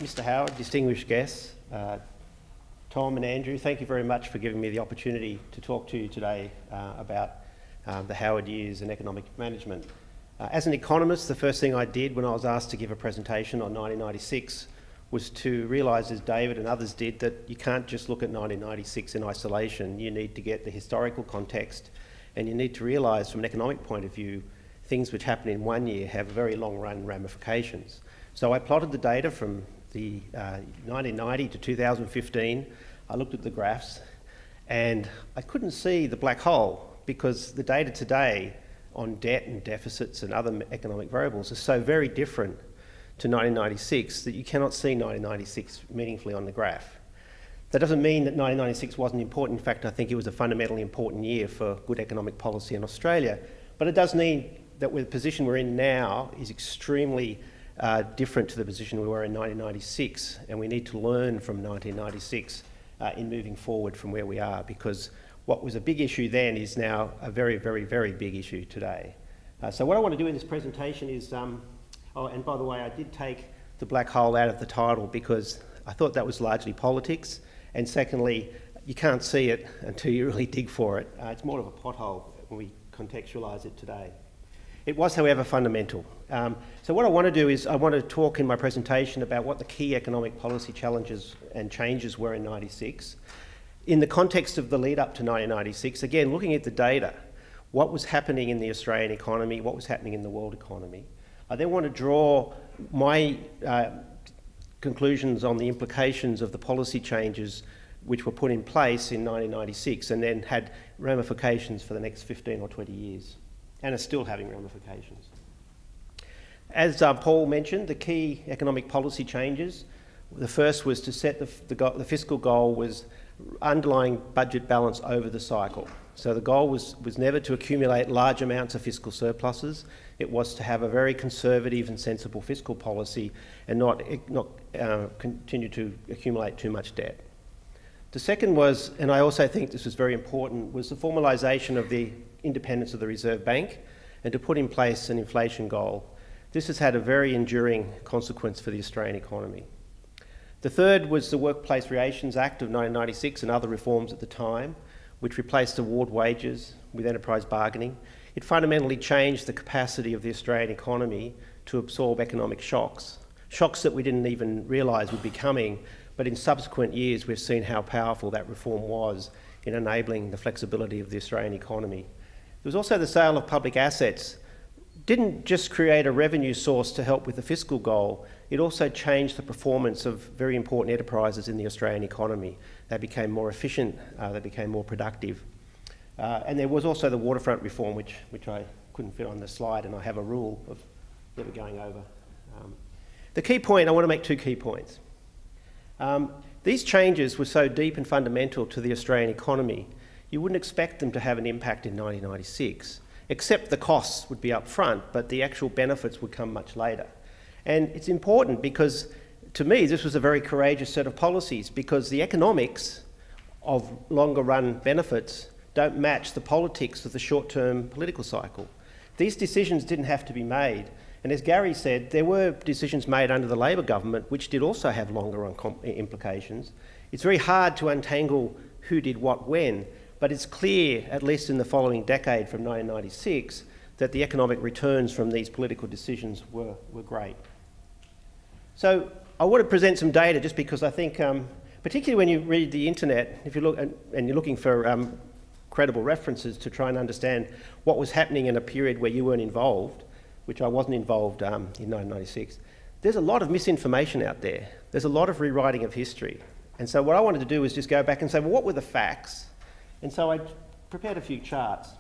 Mr. Howard, distinguished guests, Tom and Andrew, thank you very much for giving me the opportunity to talk to you today about the Howard years and economic management. As an economist, the first thing I did when I was asked to give a presentation on 1996 was to realise, as David and others did, that you can't just look at 1996 in isolation. You need to get the historical context, and you need to realise from an economic point of view, things which happen in one year have very long-run ramifications. So I plotted the data from the 1990 to 2015. I looked at the graphs, and I couldn't see the black hole because the data today on debt and deficits and other economic variables is so very different to 1996 that you cannot see 1996 meaningfully on the graph. That doesn't mean that 1996 wasn't important. In fact, I think it was a fundamentally important year for good economic policy in Australia. But it does mean that the position we're in now is extremely different to the position we were in 1996, and we need to learn from 1996 in moving forward from where we are, because what was a big issue then is now a very, very, very big issue today. So what I want to do in this presentation is, oh, and by the way, I did take the black hole out of the title because I thought that was largely politics, and secondly, you can't see it until you really dig for it. It's more of a pothole when we contextualise it today. It was, however, fundamental. So what I want to do is I want to talk in my presentation about what the key economic policy challenges and changes were in 96. In the context of the lead up to 1996, again, looking at the data, what was happening in the Australian economy, what was happening in the world economy. I then want to draw my conclusions on the implications of the policy changes which were put in place in 1996 and then had ramifications for the next 15 or 20 years. And are still having ramifications. As Paul mentioned, the key economic policy changes, the first was to set the fiscal goal was underlying budget balance over the cycle. So the goal was never to accumulate large amounts of fiscal surpluses. It was to have a very conservative and sensible fiscal policy and not continue to accumulate too much debt. The second was, and I also think this was very important, was the formalisation of the independence of the Reserve Bank and to put in place an inflation goal. This has had a very enduring consequence for the Australian economy. The third was the Workplace Relations Act of 1996 and other reforms at the time, which replaced award wages with enterprise bargaining. It fundamentally changed the capacity of the Australian economy to absorb economic shocks, shocks that we didn't even realise would be coming, but in subsequent years we've seen how powerful that reform was in enabling the flexibility of the Australian economy. There was also the sale of public assets. Didn't just create a revenue source to help with the fiscal goal, it also changed the performance of very important enterprises in the Australian economy. They became more efficient, they became more productive. And there was also the waterfront reform, which I couldn't fit on the slide, and I have a rule of never going over. The key point, I want to make two key points. These changes were so deep and fundamental to the Australian economy, you wouldn't expect them to have an impact in 1996, except the costs would be up front, but the actual benefits would come much later. And it's important because, to me, this was a very courageous set of policies because the economics of longer run benefits don't match the politics of the short-term political cycle. These decisions didn't have to be made. And as Gary said, there were decisions made under the Labor government which did also have longer run implications. It's very hard to untangle who did what when, but it's clear, at least in the following decade from 1996, that the economic returns from these political decisions were great. So I want to present some data just because I think, particularly when you read the internet, if you look and you're looking for credible references to try and understand what was happening in a period where you weren't involved, which I wasn't involved in 1996, there's a lot of misinformation out there. There's a lot of rewriting of history. And so what I wanted to do was just go back and say, well, what were the facts? And so I prepared a few charts.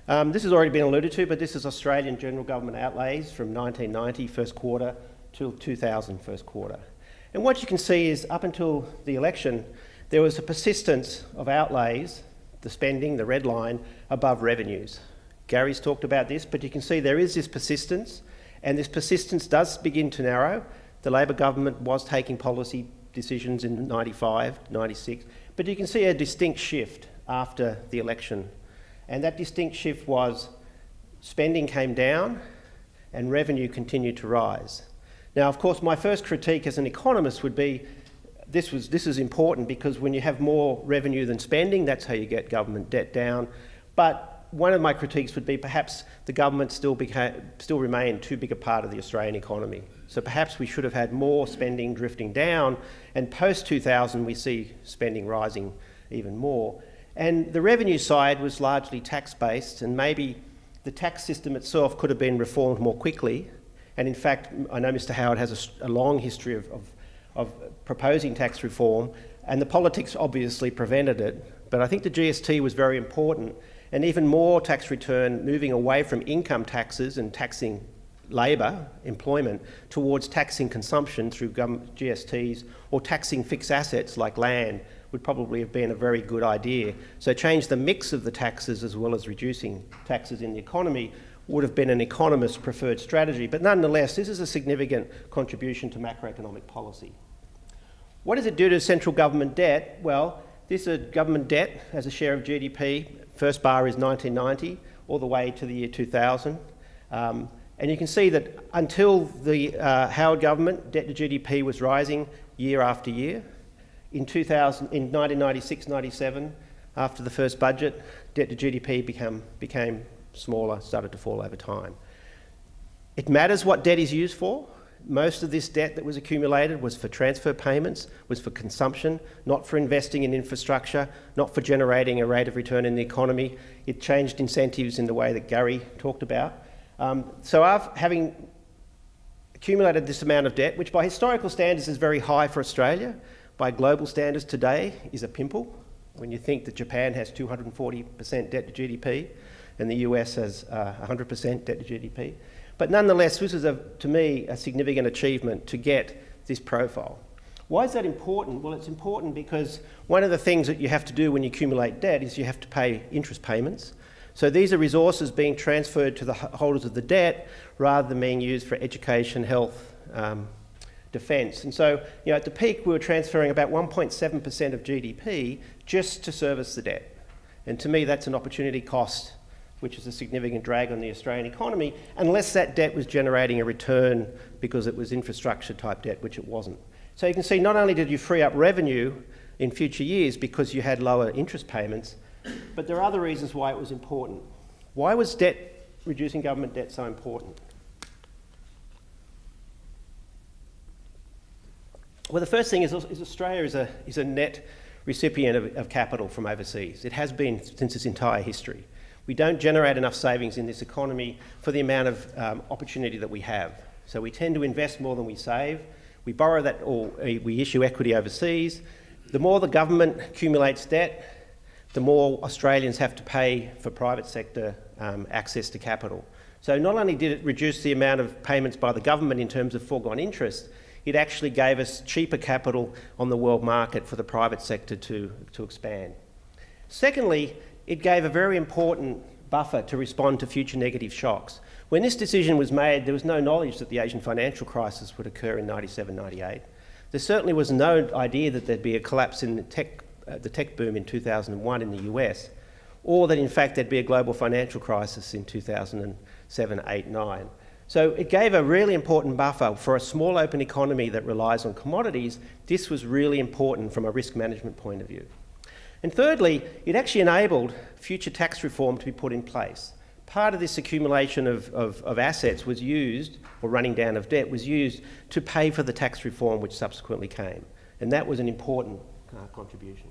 This has already been alluded to, but this is Australian general government outlays from 1990 first quarter to 2000 first quarter. And what you can see is up until the election, there was a persistence of outlays, the spending, the red line, above revenues. Gary's talked about this, but you can see there is this persistence, and this persistence does begin to narrow. The Labor government was taking policy decisions in 95, 96, but you can see a distinct shift after the election. And that distinct shift was spending came down and revenue continued to rise. Now, of course, my first critique as an economist would be this is important because when you have more revenue than spending, that's how you get government debt down. But one of my critiques would be perhaps the government still remained too big a part of the Australian economy. So perhaps we should have had more spending drifting down, and post-2000 we see spending rising even more. And the revenue side was largely tax-based, and maybe the tax system itself could have been reformed more quickly. And in fact, I know Mr. Howard has a long history of proposing tax reform, and the politics obviously prevented it. But I think the GST was very important, and even more tax return, moving away from income taxes and taxing labour, employment, towards taxing consumption through GSTs or taxing fixed assets like land would probably have been a very good idea. So change the mix of the taxes as well as reducing taxes in the economy would have been an economist's preferred strategy. But nonetheless, this is a significant contribution to macroeconomic policy. What does it do to central government debt? Well, this is government debt as a share of GDP. First bar is 1990, all the way to the year 2000. And you can see that until the Howard government, debt to GDP was rising year after year. In 1996-97, after the first budget, debt to GDP became smaller, started to fall over time. It matters what debt is used for. Most of this debt that was accumulated was for transfer payments, was for consumption, not for investing in infrastructure, not for generating a rate of return in the economy. It changed incentives in the way that Gary talked about. So having accumulated this amount of debt, which by historical standards is very high for Australia, by global standards today is a pimple. When you think that Japan has 240% debt to GDP and the US has 100% debt to GDP. But nonetheless, this is, to me, a significant achievement to get this profile. Why is that important? Well, it's important because one of the things that you have to do when you accumulate debt is you have to pay interest payments. So these are resources being transferred to the holders of the debt rather than being used for education, health, defence. And so, at the peak, we were transferring about 1.7% of GDP just to service the debt. And to me, that's an opportunity cost, which is a significant drag on the Australian economy, unless that debt was generating a return because it was infrastructure type debt, which it wasn't. So you can see not only did you free up revenue in future years because you had lower interest payments, but there are other reasons why it was important. Why was reducing government debt so important? Well, the first thing is Australia is a net recipient of capital from overseas. It has been since its entire history. We don't generate enough savings in this economy for the amount of opportunity that we have. So we tend to invest more than we save. We borrow that, or we issue equity overseas. The more the government accumulates debt, the more Australians have to pay for private sector access to capital. So not only did it reduce the amount of payments by the government in terms of foregone interest, it actually gave us cheaper capital on the world market for the private sector to expand. Secondly, it gave a very important buffer to respond to future negative shocks. When this decision was made, there was no knowledge that the Asian financial crisis would occur in 97, 98. There certainly was no idea that there'd be a collapse in the tech boom in 2001 in the US, or that in fact there'd be a global financial crisis in 2007, 8, 9. So it gave a really important buffer for a small open economy that relies on commodities. This was really important from a risk management point of view. And thirdly, it actually enabled future tax reform to be put in place. Part of this accumulation of assets was used, or running down of debt, was used to pay for the tax reform which subsequently came. And that was an important contribution.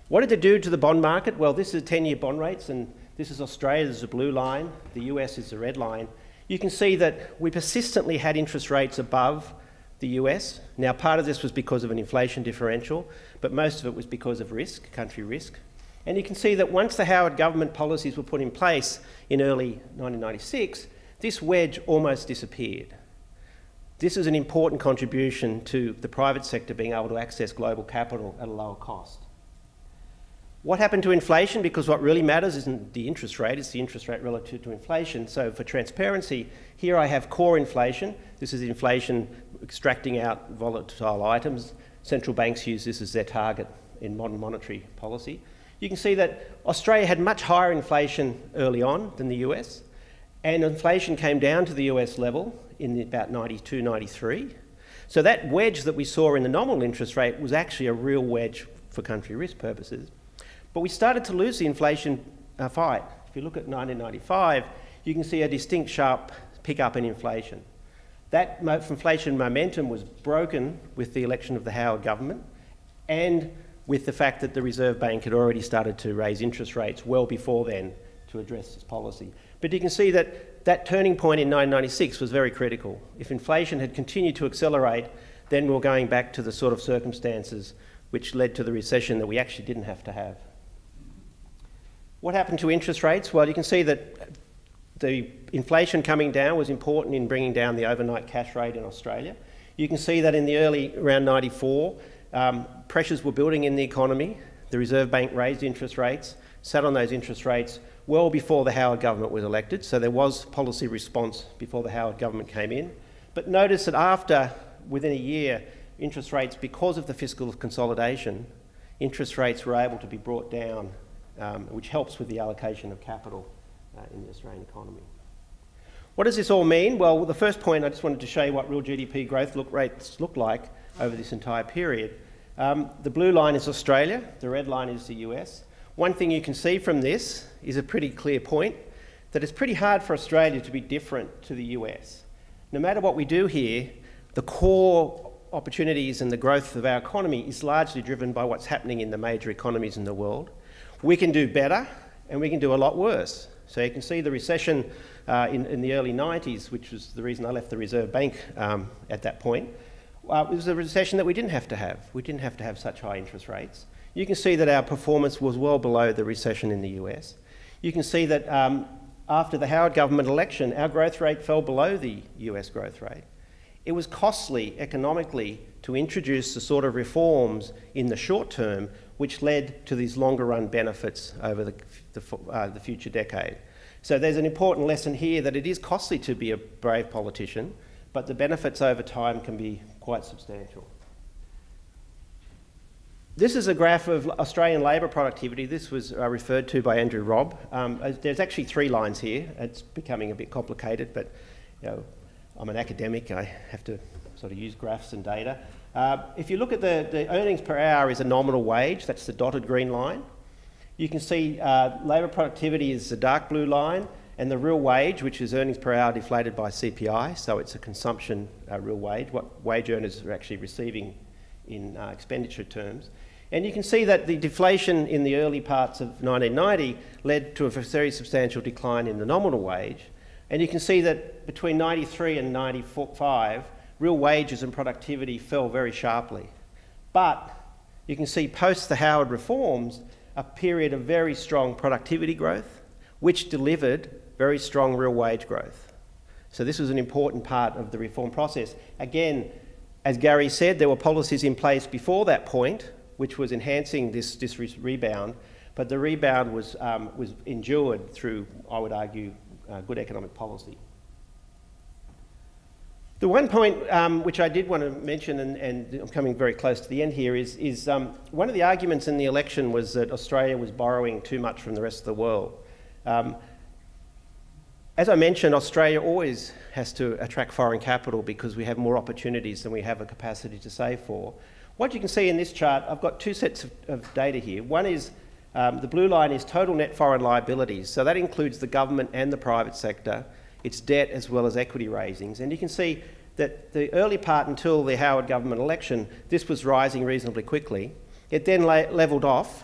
What did it do to the bond market? Well, this is 10-year bond rates, and this is Australia, this is the blue line, the US is the red line. You can see that we persistently had interest rates above the US. Now, part of this was because of an inflation differential, but most of it was because of risk, country risk. And you can see that once the Howard government policies were put in place in early 1996, this wedge almost disappeared. This is an important contribution to the private sector being able to access global capital at a lower cost. What happened to inflation? Because what really matters isn't the interest rate, it's the interest rate relative to inflation. So for transparency, here I have core inflation. This is inflation extracting out volatile items. Central banks use this as their target in modern monetary policy. You can see that Australia had much higher inflation early on than the US, and inflation came down to the US level in about 92, 93. So that wedge that we saw in the nominal interest rate was actually a real wedge for country risk purposes. But we started to lose the inflation fight. If you look at 1995, you can see a distinct sharp pickup in inflation. That inflation momentum was broken with the election of the Howard government and with the fact that the Reserve Bank had already started to raise interest rates well before then to address this policy. But you can see that that turning point in 1996 was very critical. If inflation had continued to accelerate, then we're going back to the sort of circumstances which led to the recession that we actually didn't have to have. What happened to interest rates? Well, you can see that the inflation coming down was important in bringing down the overnight cash rate in Australia. You can see that in the around 94, pressures were building in the economy. The Reserve Bank raised interest rates, sat on those interest rates well before the Howard government was elected, so there was policy response before the Howard government came in. But notice that within a year, interest rates, because of the fiscal consolidation, interest rates were able to be brought down, which helps with the allocation of capital in the Australian economy. What does this all mean? Well, the first point, I just wanted to show you what real GDP growth rates look like over this entire period. The blue line is Australia, the red line is the US. One thing you can see from this is a pretty clear point, that it's pretty hard for Australia to be different to the US. No matter what we do here, the core opportunities and the growth of our economy is largely driven by what's happening in the major economies in the world. We can do better and we can do a lot worse. So you can see the recession in the early 90s, which was the reason I left the Reserve Bank at that point. It was a recession that we didn't have to have. We didn't have to have such high interest rates. You can see that our performance was well below the recession in the US. You can see that after the Howard government election, our growth rate fell below the US growth rate. It was costly economically to introduce the sort of reforms in the short term which led to these longer run benefits over the future decade. So there's an important lesson here that it is costly to be a brave politician, but the benefits over time can be quite substantial. This is a graph of Australian labour productivity. This was referred to by Andrew Robb. There's actually 3 lines here. It's becoming a bit complicated, but I'm an academic. I have to sort of use graphs and data. If you look at the earnings per hour is a nominal wage. That's the dotted green line. You can see labour productivity is the dark blue line, and the real wage, which is earnings per hour deflated by CPI, so it's a consumption real wage, what wage earners are actually receiving in expenditure terms. And you can see that the deflation in the early parts of 1990 led to a very substantial decline in the nominal wage. And you can see that between 93 and 95, real wages and productivity fell very sharply. But you can see post the Howard reforms, a period of very strong productivity growth, which delivered very strong real wage growth. So this was an important part of the reform process. Again, as Gary said, there were policies in place before that point, which was enhancing this rebound, but the rebound was endured through, I would argue, good economic policy. The one point which I did want to mention, and I'm coming very close to the end here, is one of the arguments in the election was that Australia was borrowing too much from the rest of the world. As I mentioned, Australia always has to attract foreign capital because we have more opportunities than we have a capacity to save for. What you can see in this chart, I've got 2 sets of data here. One is the blue line is total net foreign liabilities. So that includes the government and the private sector, its debt as well as equity raisings. And you can see that the early part until the Howard government election, this was rising reasonably quickly. It then levelled off.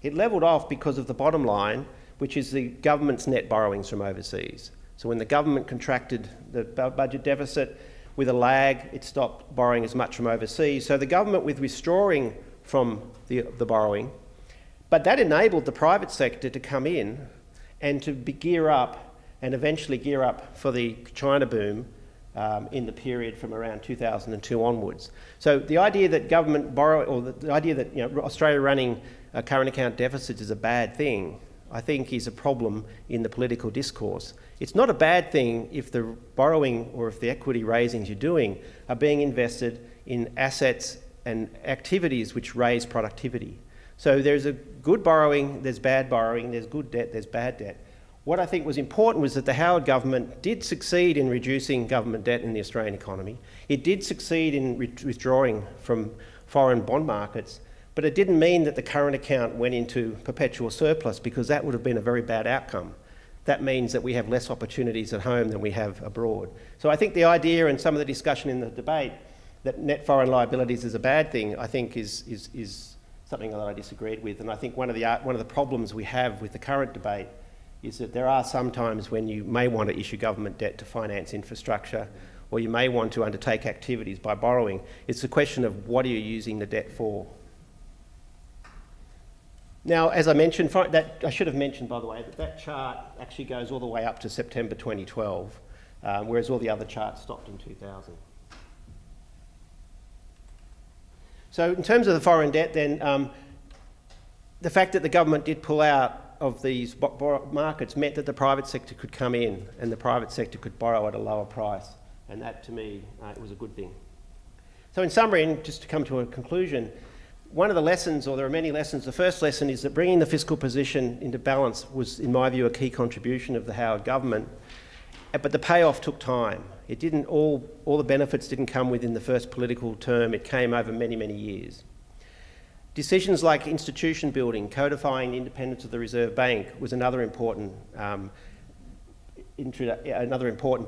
It levelled off because of the bottom line, which is the government's net borrowings from overseas. So when the government contracted the budget deficit, with a lag, it stopped borrowing as much from overseas. So the government was withdrawing from the borrowing, but that enabled the private sector to come in and to gear up and eventually gear up for the China boom in the period from around 2002 onwards. So the idea that government borrow, or the idea that Australia running current account deficits is a bad thing, I think is a problem in the political discourse. It's not a bad thing if the borrowing or if the equity raisings you're doing are being invested in assets and activities which raise productivity. So there's a good borrowing, there's bad borrowing, there's good debt, there's bad debt. What I think was important was that the Howard government did succeed in reducing government debt in the Australian economy. It did succeed in withdrawing from foreign bond markets, but it didn't mean that the current account went into perpetual surplus, because that would have been a very bad outcome. That means that we have less opportunities at home than we have abroad. So I think the idea and some of the discussion in the debate that net foreign liabilities is a bad thing, I think is something that I disagreed with. And I think one of the problems we have with the current debate is that there are some times when you may want to issue government debt to finance infrastructure, or you may want to undertake activities by borrowing. It's a question of what are you using the debt for. Now, as I mentioned, I should have mentioned, by the way, that chart actually goes all the way up to September 2012, whereas all the other charts stopped in 2000. So in terms of the foreign debt then, the fact that the government did pull out of these markets meant that the private sector could come in and the private sector could borrow at a lower price. And that, to me, it was a good thing. So in summary, and just to come to a conclusion, one of the lessons, or there are many lessons, the first lesson is that bringing the fiscal position into balance was, in my view, a key contribution of the Howard government. But the payoff took time. It didn't all the benefits didn't come within the first political term. It came over many, many years. Decisions like institution building, codifying the independence of the Reserve Bank was another important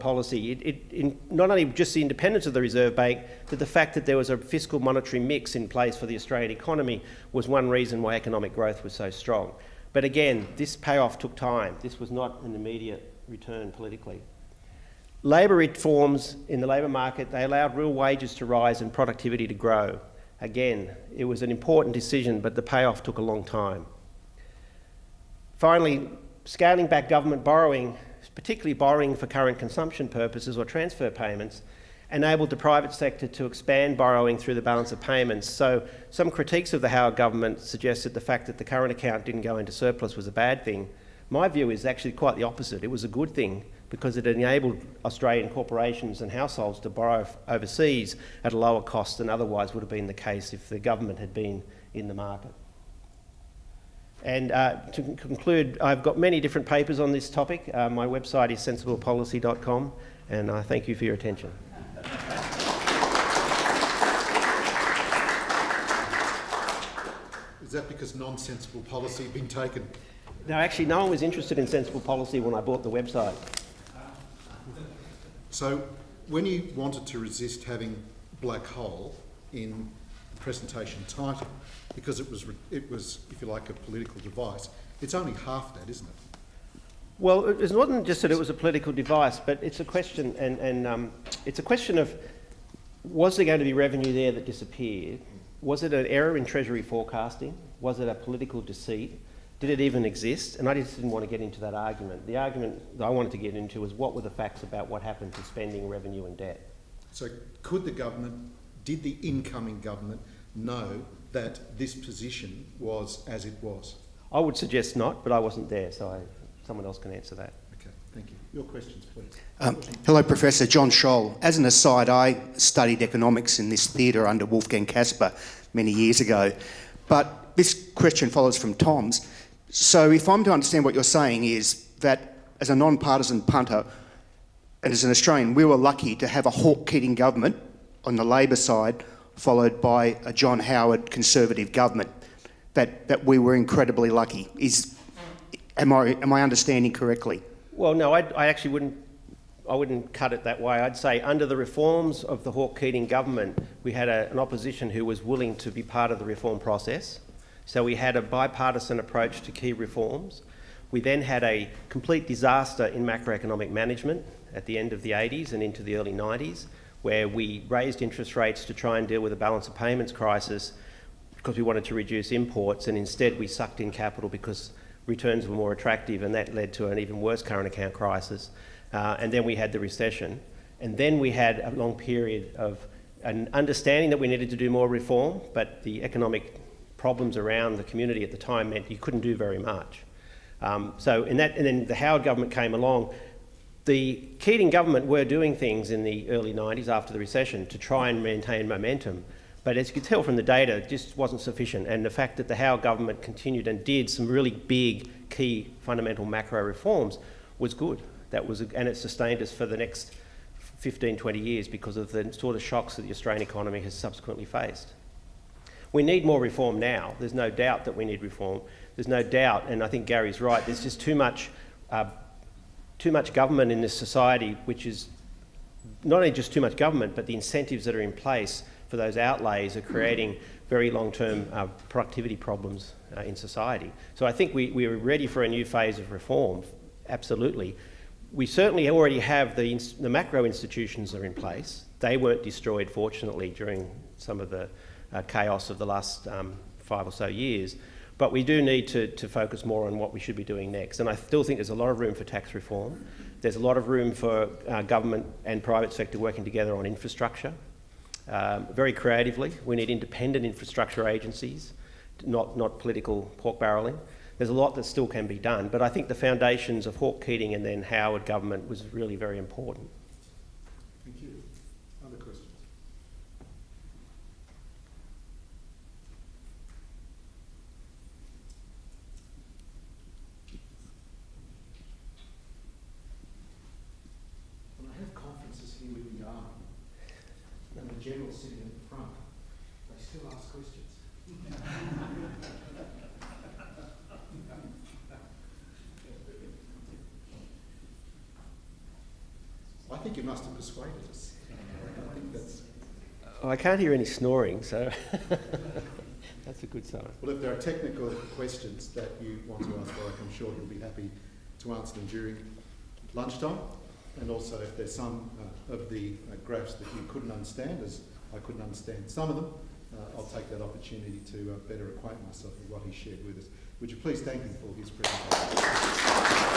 policy. It not only just the independence of the Reserve Bank, but the fact that there was a fiscal monetary mix in place for the Australian economy was one reason why economic growth was so strong. But again, this payoff took time. This was not an immediate return politically. Labour reforms in the labour market, they allowed real wages to rise and productivity to grow. Again, it was an important decision, but the payoff took a long time. Finally, scaling back government borrowing, particularly borrowing for current consumption purposes or transfer payments, enabled the private sector to expand borrowing through the balance of payments. So some critiques of the Howard government suggested the fact that the current account didn't go into surplus was a bad thing. My view is actually quite the opposite. It was a good thing because it enabled Australian corporations and households to borrow overseas at a lower cost than otherwise would have been the case if the government had been in the market. And to conclude, I've got many different papers on this topic. My website is sensiblepolicy.com, and I thank you for your attention. Is that because non-sensible policy had been taken? No, actually, no one was interested in sensible policy when I bought the website. So, when you wanted to resist having black hole in the presentation title, because it was, if you like, a political device, it's only half that, isn't it? Well, it wasn't just that it was a political device, but it's a question, it's a question of, was there going to be revenue there that disappeared? Was it an error in Treasury forecasting? Was it a political deceit? Did it even exist? And I just didn't want to get into that argument. The argument that I wanted to get into was what were the facts about what happened to spending, revenue and debt. So could the government, did the incoming government know that this position was as it was? I would suggest not, but I wasn't there, so someone else can answer that. Okay, thank you. Your questions, please. Hello, Professor John Scholl. As an aside, I studied economics in this theatre under Wolfgang Kasper many years ago, but this question follows from Tom's. So if I'm to understand what you're saying is that as a non-partisan punter and as an Australian, we were lucky to have a Hawke-Keating government on the Labor side, followed by a John Howard Conservative government, that we were incredibly lucky. Am I understanding correctly? Well, no, I actually wouldn't cut it that way. I'd say under the reforms of the Hawke-Keating government, we had an opposition who was willing to be part of the reform process. So we had a bipartisan approach to key reforms. We then had a complete disaster in macroeconomic management at the end of the 80s and into the early 90s, where we raised interest rates to try and deal with the balance of payments crisis because we wanted to reduce imports, and instead we sucked in capital because returns were more attractive, and that led to an even worse current account crisis. And then we had the recession. And then we had a long period of an understanding that we needed to do more reform, but the economic problems around the community at the time meant you couldn't do very much. And then the Howard government came along. The Keating government were doing things in the early 90s after the recession to try and maintain momentum, But as you could tell from the data, it just wasn't sufficient. And the fact that the Howe government continued and did some really big, key, fundamental macro reforms was good. And it sustained us for the next 15, 20 years because of the sort of shocks that the Australian economy has subsequently faced. We need more reform now. There's no doubt that we need reform. There's no doubt, and I think Gary's right, there's just too much government in this society, which is not only just too much government, but the incentives that are in place for those outlays are creating very long-term productivity problems in society. So I think we are ready for a new phase of reform, absolutely. We certainly already have the macro institutions are in place. They weren't destroyed, fortunately, during some of the chaos of the last 5 or so years. But we do need to focus more on what we should be doing next. And I still think there's a lot of room for tax reform. There's a lot of room for government and private sector working together on infrastructure. Very creatively, we need independent infrastructure agencies, not political pork barrelling. There's a lot that still can be done, but I think the foundations of Hawke Keating and then Howard government was really very important. Thank you. Other questions? When I have conferences here with the army and the general sitting at the front, they still ask questions. I think you must have persuaded us. I think that's... Oh, I can't hear any snoring, so that's a good sign. Well, if there are technical questions that you want to ask Warwick, I'm sure he'll be happy to answer them during lunchtime. And also if there's some of the graphs that you couldn't understand, as I couldn't understand some of them, I'll take that opportunity to better acquaint myself with what he shared with us. Would you please thank him for his presentation?